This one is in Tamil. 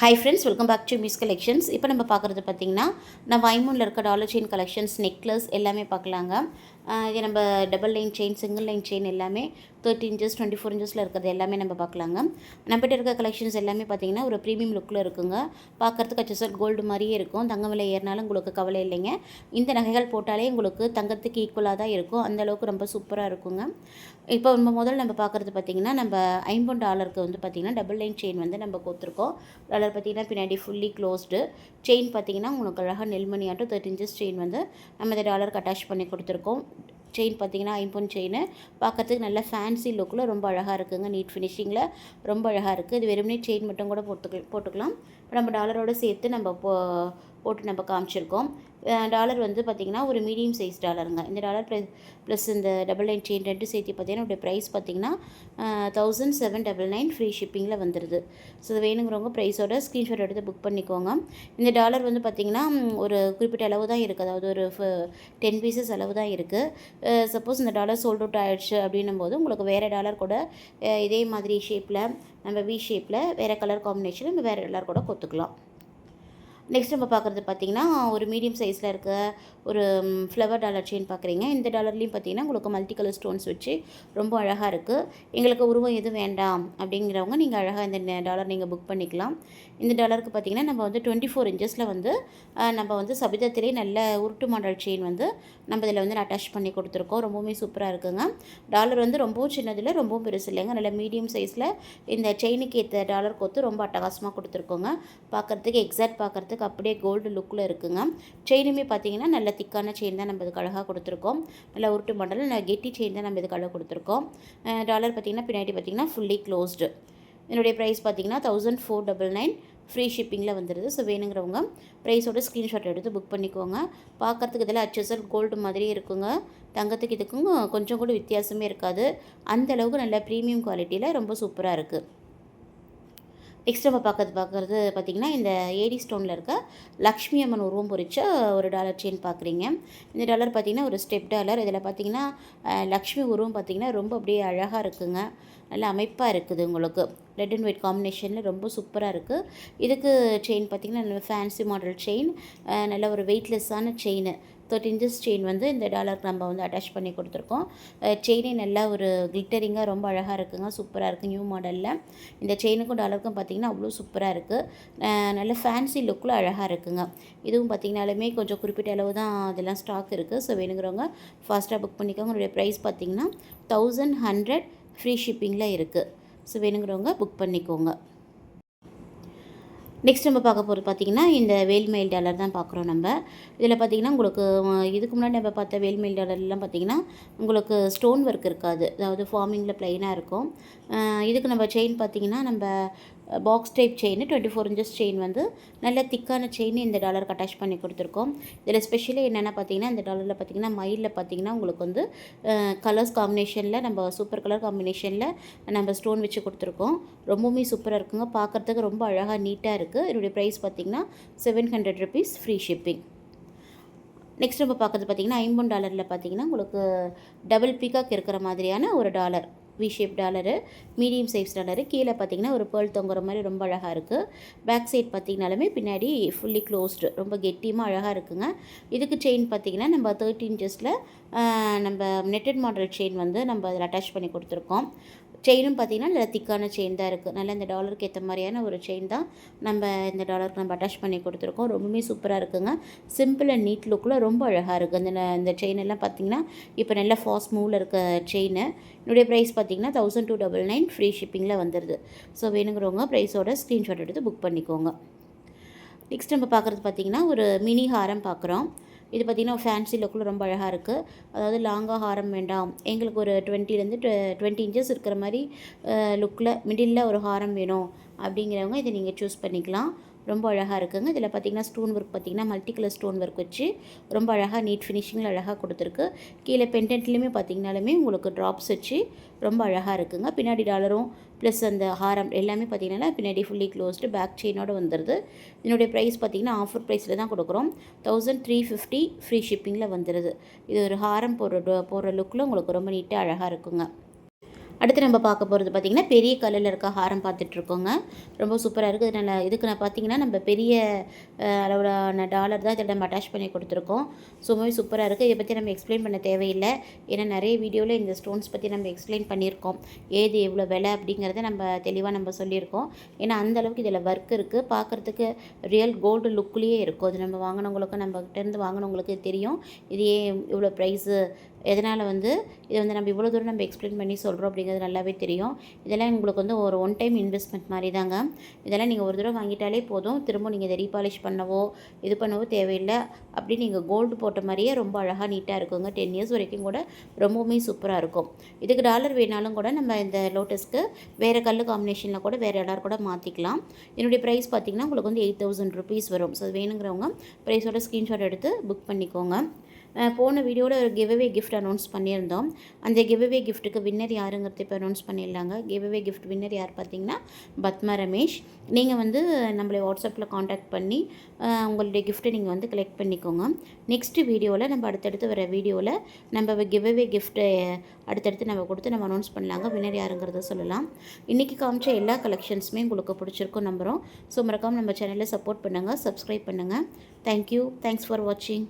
Hi friends, welcome back to miss collections. இப்போ நம்ம பார்க்குறது பார்த்திங்கன்னா நம்ம ஐமூனில் இருக்க டாலர் செயின் கலெக்ஷன்ஸ், நெக்லஸ் எல்லாமே பார்க்கலாங்க. இது நம்ம double line chain, single line chain எல்லாமே 30 இன்ச்சஸ் 24 இன்ச்சஸில் இருக்கிறது எல்லாமே நம்ம பார்க்கலாங்க. நம்மகிட்ட இருக்க கலெக்ஷன்ஸ் எல்லாமே பார்த்திங்கன்னா ஒரு ப்ரீமியம் லுக்கில் இருக்குங்க. பார்க்குறதுக்கு HSL கோல்டு மாதிரியே இருக்கும். தங்கம் விலை ஏறினாலும் உங்களுக்கு கவலை இல்லைங்க. இந்த நகைகள் போட்டாலே உங்களுக்கு தங்கத்துக்கு ஈக்குவலாக தான் இருக்கும். அந்தளவுக்கு ரொம்ப சூப்பராக இருக்குங்க. இப்போ நம்ம பார்க்குறது பார்த்திங்கன்னா நம்ம $50 வந்து பார்த்திங்கன்னா டபுள் லைன் செயின் வந்து நம்ம கொடுத்துருக்கோம். டாலர் பார்த்திங்கன்னா பின்னாடி ஃபுல்லி க்ளோஸ்டு. செயின் பார்த்திங்கன்னா உங்களுக்கு அழகாக நெல்மணி ஆட்டும் 30 இன்ச்சஸ் செயின் வந்து நம்ம இந்த டாலருக்கு அட்டாச் பண்ணி கொடுத்துருக்கோம். செயின் பார்த்திங்கன்னா ஐம்பொன் செயின் பார்க்கறதுக்கு நல்ல ஃபேன்சி லுக்கில் ரொம்ப அழகாக இருக்குங்க. நீட் ஃபினிஷிங்கில் ரொம்ப அழகாக இருக்குது. இது வெறுமனே செயின் மட்டும் கூட போட்டுக்கலாம். இப்போ நம்ம டாலரோடு சேர்த்து நம்ம போட்டு நம்ம காமிச்சிருக்கோம். டாலர் வந்து பார்த்திங்கன்னா ஒரு மீடியம் சைஸ் டாலருங்க. இந்த டாலர் ப்ளஸ் இந்த டபுள் லைன் செயின் ரெண்டு சேர்த்து பார்த்திங்கன்னா இதோடைய ப்ரைஸ் பார்த்திங்கன்னா 1799 ஃப்ரீ ஷிப்பிங்கில் வந்துடுது. ஸோ இது வேணுங்கிறவங்க ப்ரைஸோட ஸ்க்ரீன்ஷாட் எடுத்து புக் பண்ணிக்கோங்க. இந்த டாலர் வந்து பார்த்திங்கன்னா ஒரு குறிப்பிட்ட அளவு தான் இருக்குது, அதாவது ஒரு 10 பீசஸ் அளவு தான் இருக்குது. சப்போஸ் இந்த டாலர் சோல்ட் அவுட் ஆகிடுச்சு அப்படின்னும் போது உங்களுக்கு வேறு டாலர் கூட இதே மாதிரி ஷேப்பில் நம்ம வி ஷேப்பில் வேறு கலர் காம்பினேஷனில் நம்ம வேறு டாலர் கூட கொடுத்துக்கலாம். நெக்ஸ்ட் நம்ம பார்க்குறது பார்த்திங்கன்னா ஒரு மீடியம் சைஸில் இருக்க ஒரு ஃப்ளவர் டாலர் செயின் பார்க்குறீங்க. இந்த டாலர்லேயும் பார்த்திங்கன்னா உங்களுக்கு மல்டி கலர் ஸ்டோன்ஸ் வச்சு ரொம்ப அழகாக இருக்குது. எங்களுக்கு உருவம் எதுவும் வேண்டாம் அப்படிங்கிறவங்க நீங்கள் அழகாக இந்த டாலர் நீங்கள் புக் பண்ணிக்கலாம். இந்த டாலருக்கு பார்த்திங்கன்னா நம்ம வந்து 24 இன்ச்சஸில் வந்து நம்ம வந்து சபிதத்திலே நல்ல உருட்டு மாடல் செயின் வந்து நம்ம இதில் வந்து அட்டாச் பண்ணி கொடுத்துருக்கோம். ரொம்பவுமே சூப்பராக இருக்குங்க. டாலர் வந்து ரொம்பவும் சின்னதில் ரொம்பவும் பெருசு இல்லைங்க, நல்ல மீடியம் சைஸில் இந்த செயினுக்கு ஏற்ற டாலர் கொத்து ரொம்ப அட்டகாசமாக கொடுத்துருக்கோங்க. பார்க்குறதுக்கு அப்படியே கோல்டு லுக்கில் இருக்குங்க. செயினுமே பார்த்திங்கன்னா நல்ல திக்கான செயின் தான் நம்ம இதுக்கு அழகாக கொடுத்துருக்கோம். நல்ல உருட்டு மாடல் நல்ல கெட்டி செயின் தான் நம்ம இதுக்கு அழகாக கொடுத்துருக்கோம். டாலர் பார்த்திங்கன்னா பின்னாடி பார்த்திங்கன்னா ஃபுல்லி க்ளோஸ்டு. என்னுடைய ப்ரைஸ் பார்த்திங்கன்னா 1499 ஃப்ரீ ஷிப்பிங்கில் வந்துடுது. ஸோ வேணுங்கிறவங்க ப்ரைஸோட ஸ்க்ரீன்ஷாட் எடுத்து புக் பண்ணிக்கோங்க. பார்க்குறதுக்கு இதில் HSL கோல்டு மாதிரியே இருக்குங்க. தங்கத்துக்கு இதுக்கும் கொஞ்சம் கூட வித்தியாசமே இருக்காது. அந்தளவுக்கு நல்ல ப்ரீமியம் குவாலிட்டியில் ரொம்ப சூப்பராக இருக்குது. நெக்ஸ்ட் நம்ம பார்க்குறது பார்த்திங்கன்னா இந்த ஏடி ஸ்டோனில் இருக்க லக்ஷ்மி அம்மன் உருவம் பொறிச்ச ஒரு டாலர் செயின் பார்க்குறீங்க. இந்த டாலர் பார்த்திங்கன்னா ஒரு ஸ்டெப் டாலர். இதில் பார்த்திங்கன்னா லக்ஷ்மி உருவம் பார்த்திங்கன்னா ரொம்ப அப்படியே அழகாக இருக்குங்க. நல்ல அமைப்பாக இருக்குது. உங்களுக்கு ரெட் அண்ட் ஒயிட் காம்பினேஷனில் ரொம்ப சூப்பராக இருக்குது. இதுக்கு செயின் பார்த்திங்கன்னா நல்ல ஃபேன்சி மாடல் செயின், நல்ல ஒரு வெயிட்லெஸ்ஸான செயின் 30 இன்ச்சஸ் செயின் வந்து இந்த டாலருக்கு நம்ம வந்து அட்டாச் பண்ணி கொடுத்துருக்கோம். செயினே நல்லா ஒரு கிளிட்டரிங்காக ரொம்ப அழகாக இருக்குங்க. சூப்பராக இருக்குது நியூ மாடலில். இந்த செயினுக்கும் டாலருக்கும் பார்த்திங்கன்னா அவ்வளோ சூப்பராக இருக்குது. நல்ல ஃபேன்சி லுக்கில் அழகாக இருக்குங்க. இதுவும் பார்த்திங்கனாலுமே கொஞ்சம் குறிப்பிட்ட அளவு தான் அதெல்லாம் ஸ்டாக் இருக்குது. ஸோ வேணுங்கிறவங்க ஃபாஸ்ட்டாக புக் பண்ணிக்கோங்க. உங்களுடைய ப்ரைஸ் பார்த்திங்கன்னா 1100 ஃப்ரீ ஷிப்பிங்கில் இருக்குது. ஸோ வேணுங்கிறவங்க புக் பண்ணிக்கோங்க. நெக்ஸ்ட் நம்ம பார்க்க போகிறது பார்த்திங்கன்னா இந்த வேல்மயில் டாலர் தான் பார்க்குறோம் நம்ம. இதில் பார்த்திங்கன்னா உங்களுக்கு இதுக்கு முன்னாடி நம்ம பார்த்த வேல்மயில் டாலர்லாம் பார்த்திங்கன்னா உங்களுக்கு ஸ்டோன் ஒர்க் இருக்காது, அதாவது ஃபார்மிங்கில் ப்ளைனாக இருக்கும். இதுக்கு நம்ம செயின் பார்த்திங்கன்னா நம்ம box type chain 24 inches chain வந்து நல்ல திக்கான செயின் இந்த டாலருக்கு அட்டாச் பண்ணி கொடுத்துருக்கோம். இதில் ஸ்பெஷலி என்னென்னா பார்த்திங்கன்னா இந்த டாலரில் பார்த்திங்கன்னா மயிலில் பார்த்திங்கன்னா உங்களுக்கு வந்து கலர்ஸ் காம்பினேஷனில் நம்ம சூப்பர் கலர் காம்பினேஷனில் நம்ம ஸ்டோன் வச்சு கொடுத்துருக்கோம். ரொம்பவுமே சூப்பராக இருக்குங்க. பார்க்குறதுக்கு ரொம்ப அழகாக நீட்டாக இருக்குது. என்னுடைய ப்ரைஸ் பார்த்திங்கன்னா 700 rupees ஃப்ரீ ஷிப்பிங். நெக்ஸ்ட் நம்ம பார்க்குறது பார்த்திங்கன்னா $50 பார்த்திங்கன்னா உங்களுக்கு டபுள் பீகாக் இருக்கிற மாதிரியான ஒரு dollar, we shape dollar, medium size dollar. கீழே பார்த்திங்கன்னா ஒரு பேர்ல் தொங்குற மாதிரி ரொம்ப அழகாக இருக்குது. பேக் சைட் பார்த்திங்கனாலுமே பின்னாடி ஃபுல்லி க்ளோஸ்டு, ரொம்ப கெட்டியமாக அழகாக இருக்குங்க. இதுக்கு செயின் பார்த்திங்கன்னா நம்ம 30 இன்ச்சஸில் நம்ம நெட்டட் மாடல் செயின் வந்து நம்ம அதில் அட்டாச் பண்ணி கொடுத்துருக்கோம். செயினும் பார்த்திங்கன்னா நல்ல திக்கான செயின் தான் இருக்குது. நல்லா இந்த டாலருக்கு ஏற்ற மாதிரியான ஒரு செயின் தான் நம்ம இந்த டாலருக்கு நம்ம அட்டாச் பண்ணி கொடுத்துருக்கோம். ரொம்பவுமே சூப்பராக இருக்குங்க. சிம்பிள் அண்ட் நீட் லுக்கில் ரொம்ப அழகாக இருக்குது. இந்த செயின் எல்லாம் பார்த்திங்கன்னா இப்போ நல்ல ஃபாஸ்ட் மூவில் இருக்க செயின். என்னுடைய ப்ரைஸ் பார்த்திங்கன்னா 1299 ஃப்ரீ ஷிப்பிங்கில் வந்துடுது. ஸோ வேணுங்கிறவங்க ப்ரைஸோட ஸ்க்ரீன்ஷாட் எடுத்து புக் பண்ணிக்கோங்க. நெக்ஸ்ட் நம்ம பார்க்குறது பார்த்திங்கன்னா ஒரு மினி ஹாரம் பார்க்குறோம். இது பார்த்திங்கன்னா ஃபேன்சி லுக்கில் ரொம்ப அழகாக இருக்குது. அதாவது லாங்காக ஹாரம் வேண்டாம், எங்களுக்கு ஒரு 20 இன்ச்சஸ் இருக்கிற மாதிரி லுக்கில் மிடில் ஒரு ஹாரம் வேணும் அப்படிங்கிறவங்க இதை நீங்கள் சூஸ் பண்ணிக்கலாம். ரொம்ப அழகாக இருக்குங்க. இதில் பார்த்திங்கன்னா ஸ்டோன் ஒர்க் பார்த்திங்கன்னா மல்டி கலர் ஸ்டோன் ஒர்க் வச்சு ரொம்ப அழகாக நீட் ஃபினிஷிங்கில் அழகாக கொடுத்துருக்கு. கீழே பெண்டன்ட்லேயுமே பார்த்திங்கனாலுமே உங்களுக்கு ட்ராப்ஸ் வச்சு ரொம்ப அழகாக இருக்குங்க. பின்னாடி டாலரும் ப்ளஸ் அந்த ஹாரம் எல்லாமே பார்த்திங்கன்னா பின்னாடி ஃபுல்லி க்ளோஸ்டு பேக் செயினோடு வந்துடுது. இதனுடைய ப்ரைஸ் பார்த்திங்கன்னா ஆஃபர் ப்ரைஸில் தான் கொடுக்குறோம். 1350 ஃப்ரீ ஷிப்பிங்கில் வந்துடுது. இது ஒரு ஹாரம் போடுற லுக்கில் உங்களுக்கு ரொம்ப நீட்டாக அழகாக இருக்குங்க. அடுத்து நம்ம பார்க்க போகிறது பார்த்திங்கன்னா பெரிய கல்லில் இருக்க ஹாரம் பார்த்துட்ருக்கோங்க. ரொம்ப சூப்பராக இருக்குது. இது நல்லா இதுக்கு நான் பார்த்திங்கன்னா நம்ம பெரிய அளவிலான டாலர் தான் இதில் நம்ம அட்டாச் பண்ணி கொடுத்துருக்கோம். ரொம்பவே சூப்பராக இருக்குது. இதை பற்றி நம்ம எக்ஸ்பிளைன் பண்ண தேவையில்லை. ஏன்னா நிறைய வீடியோவில் இந்த ஸ்டோன்ஸ் பற்றி நம்ம எக்ஸ்பிளைன் பண்ணியிருக்கோம். ஏது எவ்வளோ விலை அப்படிங்கிறத நம்ம தெளிவாக நம்ம சொல்லியிருக்கோம். ஏன்னா அந்தளவுக்கு இதில் ஒர்க் இருக்குது. பார்க்குறதுக்கு ரியல் கோல்டு லுக்லேயே இருக்கும். அது நம்ம வாங்கினவங்களுக்கு நம்மகிட்டேருந்து வாங்கினவங்களுக்கு தெரியும். இது ஏன் இவ்வளோ ப்ரைஸு, எதனால் இதை நம்ம இவ்வளோ தூரம் நம்ம எக்ஸ்பிளைன் பண்ணி சொல்கிறோம் அப்படிங்கிறது நல்லாவே தெரியும். இதெல்லாம் உங்களுக்கு ஒரு ஒன் டைம் இன்வெஸ்ட்மெண்ட் மாதிரி தாங்க. இதெல்லாம் நீங்கள் ஒரு தடவை வாங்கிட்டாலே போதும். திரும்ப நீங்கள் இதை ரீபாலிஷ் பண்ணவோ இது பண்ணவோ தேவையில்லை. அப்படி நீங்கள் கோல்டு போட்ட மாதிரியே ரொம்ப அழகாக நீட்டாக இருக்குங்க. 10 இயர்ஸ் வரைக்கும் கூட ரொம்பவுமே சூப்பராக இருக்கும். இதுக்கு டாலர் வேணாலும் கூட நம்ம இந்த லோட்டஸ்க்கு வேறு கல் காம்பினேஷனில் கூட வேறு டாலர் கூட மாற்றிக்கலாம். என்னுடைய ப்ரைஸ் பார்த்திங்கன்னா உங்களுக்கு 8,000 ருபீஸ் வரும். ஸோ வேணுங்கிறவங்க ப்ரைஸோட ஸ்க்ரீன்ஷாட் எடுத்து புக் பண்ணிக்கோங்க. போன வீடியோவில் ஒரு கிவ்அவே கிஃப்ட் அனௌன்ஸ் பண்ணியிருந்தோம். அந்த கிவ்அவே கிஃப்ட்டுக்கு வின்னர் யாருங்கிறது இப்போ அனௌன்ஸ் பண்ணிடலாங்க. கிவ்அவே கிஃப்ட் வின்னர் யார் பார்த்தீங்கன்னா பத்மா ரமேஷ். நீங்கள் நம்மளை வாட்ஸ்அப்பில் காண்டாக்ட் பண்ணி உங்களுடைய கிஃப்ட்டை நீங்கள் கலெக்ட் பண்ணிக்கோங்க. நெக்ஸ்ட்டு வீடியோவில் நம்ம அடுத்தடுத்து வர வீடியோவில் நம்ம கிவ்அவே கிஃப்ட்டை அடுத்தடுத்து நம்ம கொடுத்து நம்ம அனௌன்ஸ் பண்ணலாங்க. வின்னர் யாருங்கிறத சொல்லலாம். இன்றைக்கி காமிச்ச எல்லா கலெக்ஷன்ஸுமே உங்களுக்கு பிடிச்சிருக்கும் நம்புகிறோம். ஸோ மறக்காமல் நம்ம சேனலில் சப்போர்ட் பண்ணுங்கள், சப்ஸ்கிரைப் பண்ணுங்கள். தேங்க்யூ. தேங்க்ஸ் ஃபார் வாட்சிங்.